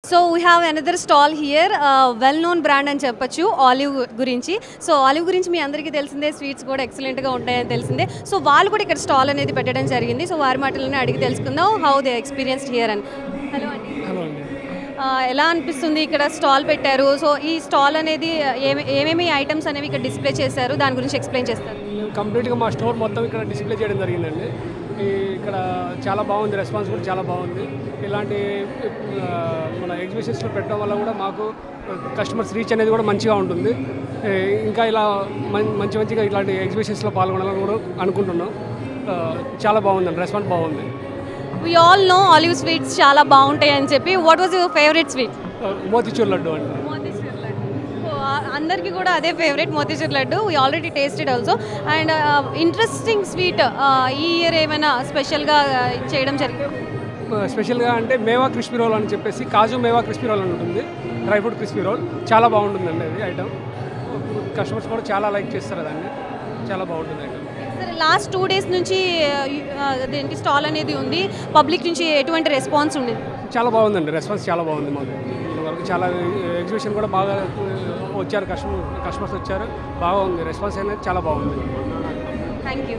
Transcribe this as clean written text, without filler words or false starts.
So we have another stall here, well known brand అని చెప్పొచ్చు olive గురించి. So olive గురించి మీ అందరికీ తెలిసిందే, స్వీట్స్ కూడా ఎక్సలెంట్గా ఉంటాయని తెలిసిందే. సో వాళ్ళు కూడా ఇక్కడ స్టాల్ అనేది పెట్టడం జరిగింది. సో వారి మాటలను అడిగి తెలుసుకుందాం హౌ దే ఎక్స్పీరియన్స్డ్ హియర్ అని. హలో అండి. హలో అండి. ఎలా అనిపిస్తుంది ఇక్కడ స్టాల్ పెట్టారు? సో ఈ స్టాల్ అనేది ఏమేమి ఐటమ్స్ అనేవి ఇక్కడ డిస్ప్లే చేశారు, దాని గురించి ఎక్స్ప్లెయిన్ చేస్తారు. కంప్లీట్గా మా స్టోర్ మొత్తం ఇక్కడ డిస్ప్లే చేయడం జరిగిందండి. ఇక్కడ చాలా బాగుంది, రెస్పాన్స్ కూడా చాలా బాగుంది. ఇలాంటి మన ఎగ్జిబిషన్స్లో పెట్టడం వల్ల కూడా మాకు కస్టమర్స్ రీచ్ అనేది కూడా మంచిగా ఉంటుంది. ఇంకా ఇలా మంచిగా ఇలాంటి ఎగ్జిబిషన్స్లో పాల్గొనాలని కూడా అనుకుంటున్నాం. చాలా బాగుందండి, రెస్పాన్స్ బాగుంది. We all know olive sweets చాలా బాగుంటాయి అని చెప్పి. What was your favourite sweet? Motichoor laddu అండి. మోతిచూర్ లడ్డు అందరికీ కూడా అదే favourite, motichoor laddu. We already tasted also. And interesting sweet ఈ ఇయర్ ఏమైనా స్పెషల్గా చేయడం జరిగింది? స్పెషల్గా అంటే మేవా క్రిస్పీ రోల్ అని చెప్పేసి, కాజు మేవా క్రిస్పీ రోల్ అని ఉంటుంది, డ్రై ఫ్రూట్ క్రిస్పీ రోల్. చాలా బాగుంటుందండి అది ఐటమ్. కస్టమర్స్ కూడా చాలా లైక్ చేస్తారు దాన్ని, చాలా బాగుంటుంది ఐటమ్. సరే, లాస్ట్ 2 days నుంచి దేనికి స్టాల్ అనేది ఉంది, పబ్లిక్ నుంచి ఎటువంటి రెస్పాన్స్ ఉండేది? చాలా బాగుందండి, రెస్పాన్స్ చాలా బాగుంది మాకు. వరకు చాలా ఎగ్జిబిషన్ కూడా బాగా వచ్చారు, కస్టమర్స్ వచ్చారు, బాగా ఉంది, రెస్పాన్స్ అనేది చాలా బాగుంది. Thank you.